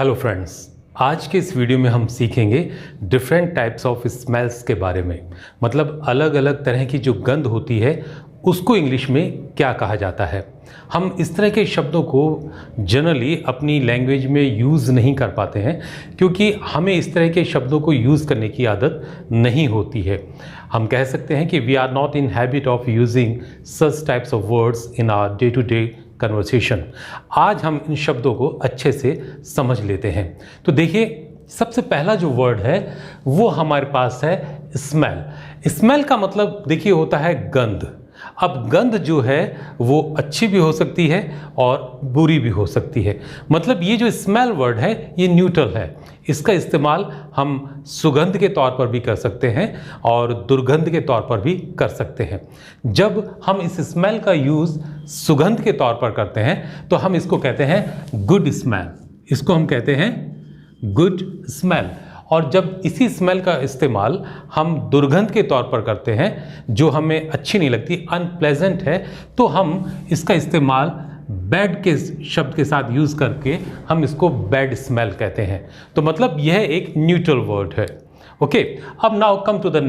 Hello friends, आज के इस वीडियो में हम सीखेंगे डिफरेंट टाइप्स ऑफ स्मेल्स के बारे में। मतलब अलग अलग तरह की जो गंध होती है उसको इंग्लिश में क्या कहा जाता है। हम इस तरह के शब्दों को जनरली अपनी लैंग्वेज में यूज़ नहीं कर पाते हैं क्योंकि हमें इस तरह के शब्दों को यूज़ करने की आदत नहीं होती है। हम कह सकते हैं कि we are not in habit of using such types of words in our day to day conversation. आज हम इन शब्दों को अच्छे से समझ लेते हैं। तो देखिए, सबसे पहला जो वर्ड है वो हमारे पास है स्मेल। स्मेल का मतलब देखिए होता है गंध। अब गंध जो है वो अच्छी भी हो सकती है और बुरी भी हो सकती है। मतलब ये जो स्मेल वर्ड है ये न्यूट्रल है। इसका इस्तेमाल हम सुगंध के तौर पर भी कर सकते हैं और दुर्गंध के तौर पर भी कर सकते हैं। जब हम इस स्मेल का यूज़ सुगंध के तौर पर करते हैं तो हम इसको कहते हैं गुड स्मेल। इसको हम कहते हैं गुड स्मेल। और जब इसी स्मेल का इस्तेमाल हम दुर्गंध के तौर पर करते हैं, जो हमें अच्छी नहीं लगती, अनप्लेजेंट है, तो हम इसका इस्तेमाल बैड के शब्द के साथ यूज़ करके हम इसको बैड स्मेल कहते हैं। तो मतलब यह एक न्यूट्रल वर्ड है। ओके, अब now come to the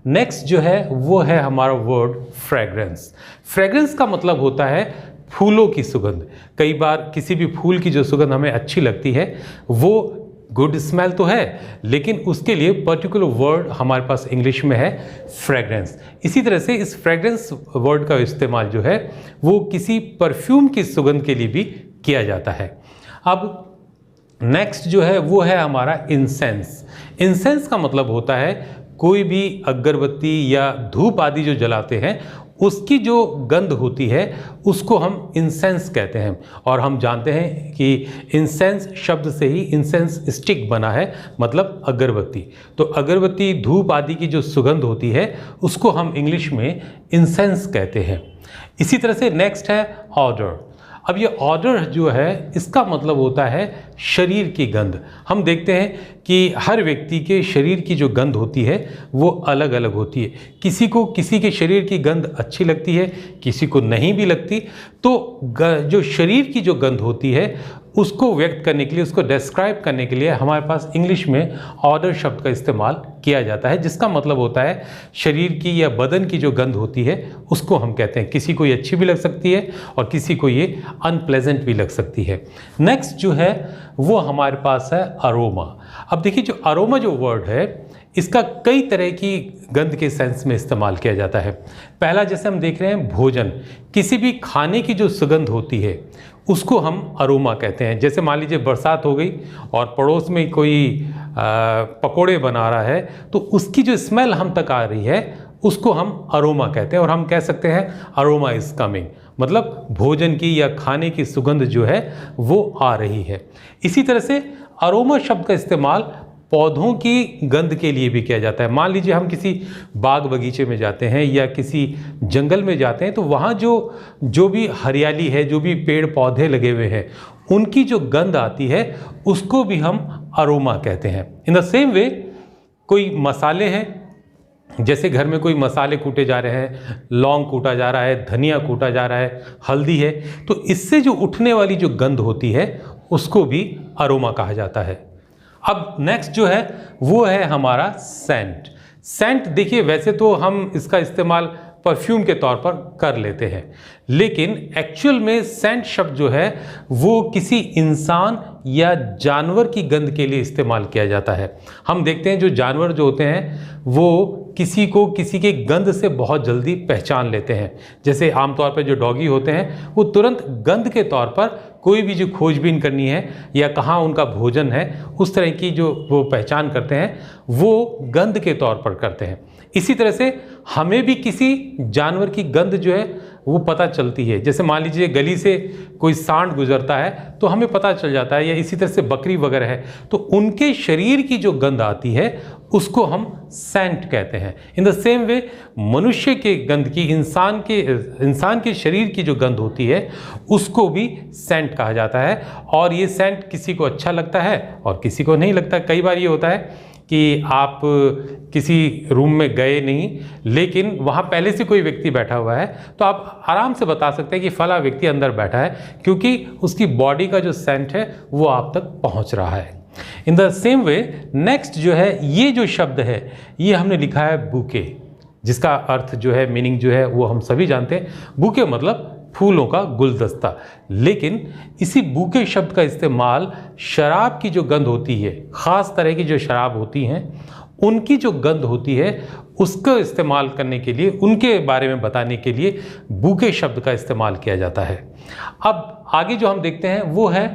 next जो है वो है हमारा वर्ड फ्रेग्रेंस। फ्रेग्रेंस का मतलब होता है फूलों की सुगंध। कई बार किसी भी फूल की जो सुगंध हमें अच्छी लगती है वो गुड स्मेल तो है, लेकिन उसके लिए पर्टिकुलर वर्ड हमारे पास इंग्लिश में है फ्रेग्रेंस। इसी तरह से इस फ्रेग्रेंस वर्ड का इस्तेमाल जो है वो किसी परफ्यूम की सुगंध के लिए भी किया जाता है। अब नेक्स्ट जो है वो है हमारा इंसेंस। इंसेंस का मतलब होता है कोई भी अगरबत्ती या धूप आदि जो जलाते हैं उसकी जो गंध होती है उसको हम इंसेंस कहते हैं। और हम जानते हैं कि इंसेंस शब्द से ही इंसेंस स्टिक बना है, मतलब अगरबत्ती। तो अगरबत्ती, धूप आदि की जो सुगंध होती है उसको हम इंग्लिश में इंसेंस कहते हैं। इसी तरह से नेक्स्ट है ऑडर। अब ये ऑडर जो है इसका मतलब होता है शरीर की गंध। हम देखते हैं कि हर व्यक्ति के शरीर की जो गंध होती है वो अलग अलग होती है। किसी को किसी के शरीर की गंध अच्छी लगती है, किसी को नहीं भी लगती। तो जो शरीर की जो गंध होती है उसको व्यक्त करने के लिए, उसको डिस्क्राइब करने के लिए हमारे पास इंग्लिश में ऑडर शब्द का इस्तेमाल किया जाता है, जिसका मतलब होता है शरीर की या बदन की जो गंध होती है उसको हम कहते हैं। किसी को ये अच्छी भी लग सकती है और किसी को ये अनप्लेजेंट भी लग सकती है। नेक्स्ट जो है वो हमारे पास है अरोमा। अब देखिए, जो अरोमा जो वर्ड है इसका कई तरह की गंध के सेंस में इस्तेमाल किया जाता है। पहला जैसे हम देख रहे हैं भोजन, किसी भी खाने की जो सुगंध होती है उसको हम अरोमा कहते हैं। जैसे मान लीजिए बरसात हो गई और पड़ोस में कोई पकोड़े बना रहा है तो उसकी जो स्मेल हम तक आ रही है उसको हम अरोमा कहते हैं। और हम कह सकते हैं अरोमा इज़ कमिंग, मतलब भोजन की या खाने की सुगंध जो है वो आ रही है। इसी तरह से अरोमा शब्द का इस्तेमाल पौधों की गंध के लिए भी किया जाता है। मान लीजिए हम किसी बाग बगीचे में जाते हैं या किसी जंगल में जाते हैं तो वहाँ जो भी हरियाली है, जो भी पेड़ पौधे लगे हुए हैं, उनकी जो गंध आती है उसको भी हम अरोमा कहते हैं। इन द सेम वे कोई मसाले हैं, जैसे घर में कोई मसाले कूटे जा रहे हैं, लौंग कूटा जा रहा है, धनिया कूटा जा रहा है, हल्दी है, तो इससे जो उठने वाली जो गंध होती है उसको भी अरोमा कहा जाता है। अब नेक्स्ट जो है वो है हमारा सेंट। सेंट देखिए, वैसे तो हम इसका इस्तेमाल परफ्यूम के तौर पर कर लेते हैं, लेकिन एक्चुअल में सेंट शब्द जो है वो किसी इंसान या जानवर की गंध के लिए इस्तेमाल किया जाता है। हम देखते हैं जो जानवर जो होते हैं वो किसी को किसी के गंध से बहुत जल्दी पहचान लेते हैं। जैसे आमतौर पर जो डॉगी होते हैं वो तुरंत गंध के तौर पर कोई भी जो खोजबीन करनी है या कहाँ उनका भोजन है उस तरह की जो वो पहचान करते हैं वो गंध के तौर पर करते हैं। इसी तरह से हमें भी किसी जानवर की गंध जो है वो पता चलती है। जैसे मान लीजिए गली से कोई सांड गुजरता है तो हमें पता चल जाता है, या इसी तरह से बकरी वगैरह है तो उनके शरीर की जो गंध आती है उसको हम सेंट कहते हैं। इन द सेम वे मनुष्य के गंध की, इंसान के शरीर की जो गंध होती है उसको भी सेंट कहा जाता है। और ये सेंट किसी को अच्छा लगता है और किसी को नहीं लगता। कई बार ये होता है कि आप किसी रूम में गए नहीं, लेकिन वहाँ पहले से कोई व्यक्ति बैठा हुआ है, तो आप आराम से बता सकते हैं कि फला व्यक्ति अंदर बैठा है, क्योंकि उसकी बॉडी का जो सेंट है वो आप तक पहुँच रहा है। In the same way next जो है, ये जो शब्द है ये हमने लिखा है बुके, जिसका अर्थ जो है, मीनिंग जो है वो हम सभी जानते हैं। बुके मतलब फूलों का गुलदस्ता, लेकिन इसी बुके शब्द का इस्तेमाल शराब की जो गंध होती है, ख़ास तरह की जो शराब होती हैं उनकी जो गंध होती है उसको इस्तेमाल करने के लिए, उनके बारे में बताने के लिए बुके शब्द का इस्तेमाल किया जाता है। अब आगे जो हम देखते हैं वो है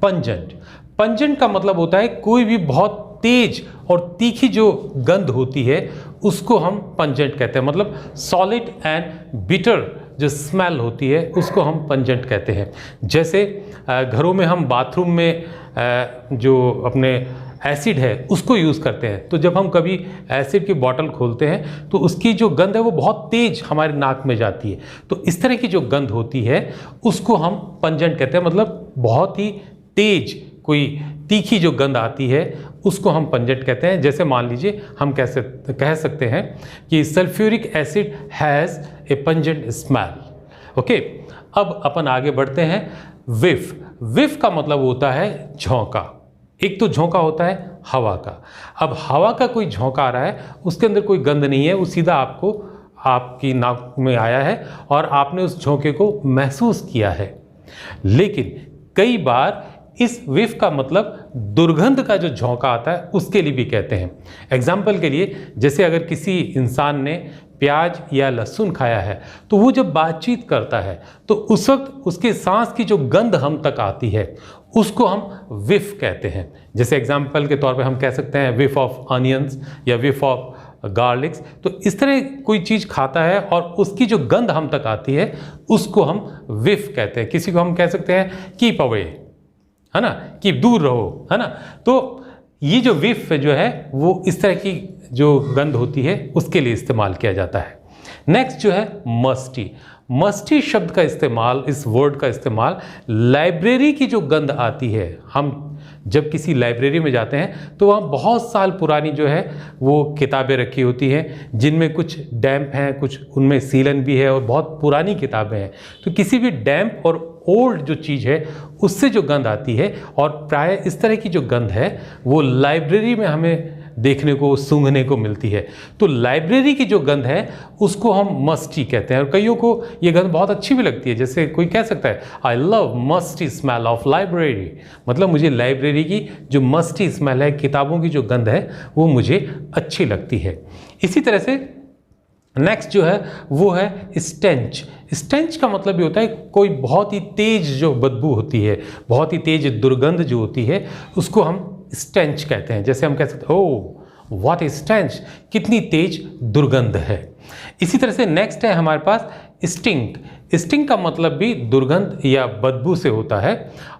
पंजेंट। पंजेंट का मतलब होता है कोई भी बहुत तेज और तीखी जो गंध होती है उसको हम पंजेंट कहते हैं। मतलब सॉलिड एंड बिटर जो स्मेल होती है उसको हम पंजेंट कहते हैं। जैसे घरों में हम बाथरूम में जो अपने एसिड है उसको यूज़ करते हैं, तो जब हम कभी एसिड की बॉटल खोलते हैं तो उसकी जो गंध है वो बहुत तेज हमारे नाक में जाती है। तो इस तरह की जो गंध होती है उसको हम पंजेंट कहते हैं। मतलब बहुत ही तेज कोई तीखी जो गंध आती है उसको हम पंजेंट कहते हैं। जैसे मान लीजिए हम कह सकते हैं कि sulphuric acid has a pungent smell. Okay, अब अपन आगे बढ़ते हैं। विफ। विफ का मतलब होता है झोंका। एक तो झोंका होता है हवा का। अब हवा का कोई झोंका आ रहा है, उसके अंदर कोई गंध नहीं है, वो सीधा आपकी नाक में आया है और आपने उस झोंके को महसूस किया है। लेकिन कई बार इस विफ का मतलब दुर्गंध का जो झोंका आता है उसके लिए भी कहते हैं। एग्जाम्पल के लिए, जैसे अगर किसी इंसान ने प्याज या लहसुन खाया है तो वो जब बातचीत करता है तो उस वक्त उसके सांस की जो गंध हम तक आती है उसको हम विफ कहते हैं। जैसे एग्जाम्पल के तौर पे हम कह सकते हैं विफ ऑफ अनियंस या विफ ऑफ गार्लिक्स। तो इस तरह कोई चीज़ खाता है और उसकी जो गंध हम तक आती है उसको हम विफ कहते हैं। किसी को हम कह सकते हैं कीप अवे, है ना, कि दूर रहो, है ना। तो ये जो विफ जो है वो इस तरह की जो गंध होती है उसके लिए इस्तेमाल किया जाता है। नेक्स्ट जो है मस्टी। मस्टी शब्द का इस्तेमाल, इस वर्ड का इस्तेमाल लाइब्रेरी की जो गंध आती है, हम जब किसी लाइब्रेरी में जाते हैं तो वहाँ बहुत साल पुरानी जो है वो किताबें रखी होती हैं, जिनमें कुछ डैम्प हैं, कुछ उनमें सीलन भी है और बहुत पुरानी किताबें हैं। तो किसी भी डैम्प और ओल्ड जो चीज़ है उससे जो गंध आती है, और प्राय इस तरह की जो गंध है वो लाइब्रेरी में हमें देखने को, सूंघने को मिलती है। तो लाइब्रेरी की जो गंध है उसको हम मस्टी कहते हैं। और कईयों को ये गंध बहुत अच्छी भी लगती है। जैसे कोई कह सकता है I love musty smell of library, मतलब मुझे लाइब्रेरी की जो मस्टी स्मेल है, किताबों की जो गंध है वो मुझे अच्छी लगती है। इसी तरह से नेक्स्ट जो है वो है स्टेंच। स्टेंच का मतलब ये होता है कोई बहुत ही तेज जो बदबू होती है, बहुत ही तेज दुर्गंध जो होती है उसको हम स्टेंच कहते हैं। जैसे हम कह सकते हैं ओह व्हाट इज स्टेंच, कितनी तेज दुर्गंध है। इसी तरह से नेक्स्ट है हमारे पास स्टिंक। स्टिंक का मतलब भी दुर्गंध या बदबू से होता है।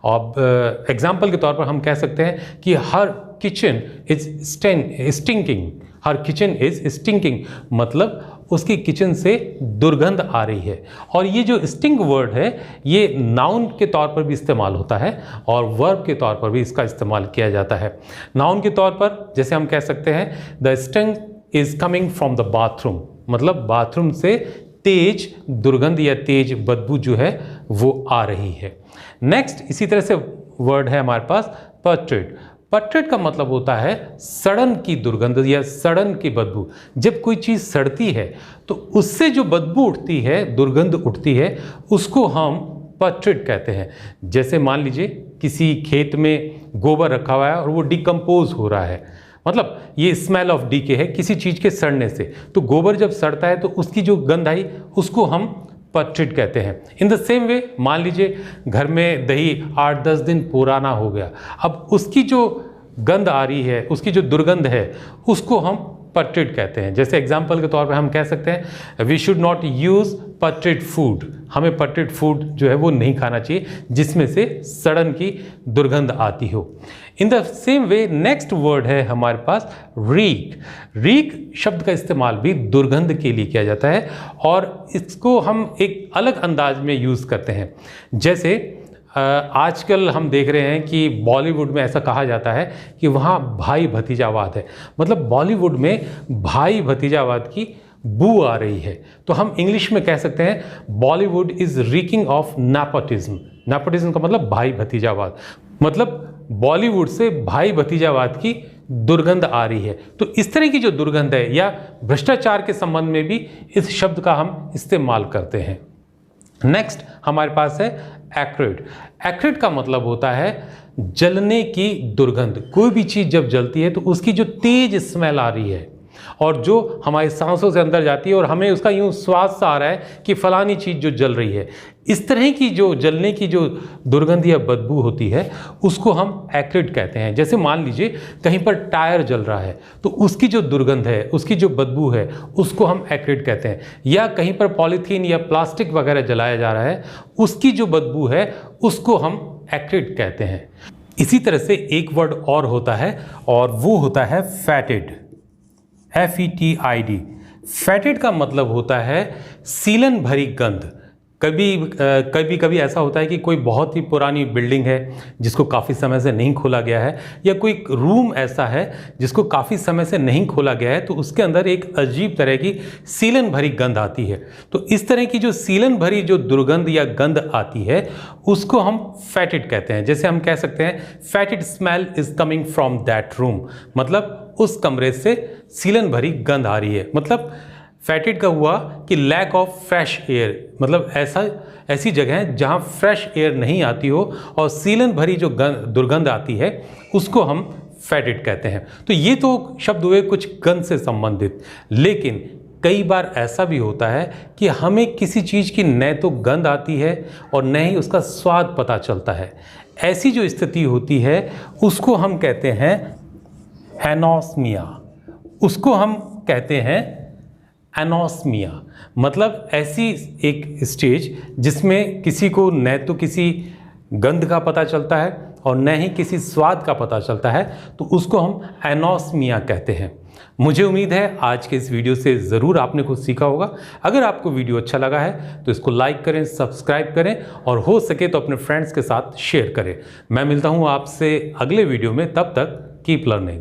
और एग्जाम्पल के तौर पर हम कह सकते हैं कि हर kitchen is stinking, her kitchen is stinking, मतलब उसकी किचन से दुर्गंध आ रही है। और ये जो स्टिंक वर्ड है ये नाउन के तौर पर भी इस्तेमाल होता है और वर्ब के तौर पर भी इसका इस्तेमाल किया जाता है। नाउन के तौर पर जैसे हम कह सकते हैं the stink is coming from the bathroom, मतलब बाथरूम से तेज दुर्गंध या तेज बदबू जो है वो आ रही है। नेक्स्ट इसी तरह से वर्ड है हमारे पास पर्ट्रेट। पर्ट्रेट का मतलब होता है सड़न की दुर्गंध या सड़न की बदबू। जब कोई चीज़ सड़ती है तो उससे जो बदबू उठती है, दुर्गंध उठती है, उसको हम पर्ट्रेट कहते हैं। जैसे मान लीजिए किसी खेत में गोबर रखा हुआ है और वो डिकम्पोज हो रहा है, मतलब ये स्मेल ऑफ डीके है किसी चीज़ के सड़ने से। तो गोबर जब सड़ता है तो उसकी जो गंध आई उसको हम पर्ट्रेट कहते हैं। इन द सेम वे मान लीजिए घर में दही 8-10 दिन पुराना हो गया, अब उसकी जो गंध आ रही है, उसकी जो दुर्गंध है उसको हम पर्ट्रेट कहते हैं। जैसे एग्जाम्पल के तौर पे हम कह सकते हैं we should not use putrid food, हमें पर्ट्रेट फूड जो है वो नहीं खाना चाहिए जिसमें से सड़न की दुर्गंध आती हो। In the same way next word है हमारे पास रीक। रीक शब्द का इस्तेमाल भी दुर्गंध के लिए किया जाता है और इसको हम एक अलग अंदाज में यूज़ करते हैं। जैसे आजकल हम देख रहे हैं कि बॉलीवुड में ऐसा कहा जाता है कि वहाँ भाई भतीजावाद है, मतलब बॉलीवुड में भाई भतीजावाद की बू आ रही है। तो हम इंग्लिश में कह सकते हैं Bollywood is reeking of nepotism. Nepotism का मतलब भाई भतीजावाद, मतलब बॉलीवुड से भाई भतीजावाद की दुर्गंध आ रही है। तो इस तरह की जो दुर्गंध है या भ्रष्टाचार के संबंध में भी इस शब्द का हम इस्तेमाल करते हैं। नेक्स्ट हमारे पास है एक्रिड। एक्रिड का मतलब होता है जलने की दुर्गंध। कोई भी चीज़ जब जलती है तो उसकी जो तेज स्मेल आ रही है और जो हमारी सांसों से अंदर जाती है और हमें उसका यूँ स्वाद सा आ रहा है कि फलानी चीज़ जो जल रही है, इस तरह की जो जलने की जो दुर्गंध या बदबू होती है उसको हम एक्रिड कहते हैं। जैसे मान लीजिए कहीं पर टायर जल रहा है तो उसकी जो दुर्गंध है, उसकी जो बदबू है, उसको हम एक्रिड कहते हैं। या कहीं पर पॉलीथीन या प्लास्टिक वगैरह जलाया जा रहा है, उसकी जो बदबू है उसको हम एक्रिड कहते हैं। इसी तरह से एक वर्ड और होता है और वो होता है फैटेड, FETID। फैटेड का मतलब होता है सीलन भरी गंध। कभी ऐसा होता है कि कोई बहुत ही पुरानी बिल्डिंग है जिसको काफ़ी समय से नहीं खोला गया है, या कोई रूम ऐसा है जिसको काफ़ी समय से नहीं खोला गया है, तो उसके अंदर एक अजीब तरह की सीलन भरी गंध आती है। तो इस तरह की जो सीलन भरी जो दुर्गंध या गंध आती है उसको हम फैटेड कहते हैं। जैसे हम कह सकते हैं fetid smell is coming from that room, मतलब उस कमरे से सीलन भरी गंध आ रही है। मतलब फैटेड का हुआ कि लैक ऑफ फ्रेश एयर, मतलब ऐसी जगह है जहाँ फ्रेश एयर नहीं आती हो और सीलन भरी जो दुर्गंध आती है उसको हम फैटेड कहते हैं। तो ये तो शब्द हुए कुछ गंध से संबंधित, लेकिन कई बार ऐसा भी होता है कि हमें किसी चीज़ की न तो गंध आती है और न ही उसका स्वाद पता चलता है। ऐसी जो स्थिति होती है उसको हम कहते हैं एनोस्मिया। उसको हम कहते हैं एनोस्मिया, मतलब ऐसी एक स्टेज जिसमें किसी को न तो किसी गंध का पता चलता है और न ही किसी स्वाद का पता चलता है, तो उसको हम एनोस्मिया कहते हैं। मुझे उम्मीद है आज के इस वीडियो से ज़रूर आपने कुछ सीखा होगा। अगर आपको वीडियो अच्छा लगा है तो इसको लाइक करें, सब्सक्राइब करें और हो सके तो अपने फ्रेंड्स के साथ शेयर करें। मैं मिलता हूँ आपसे अगले वीडियो में, तब तक कीप लर्निंग।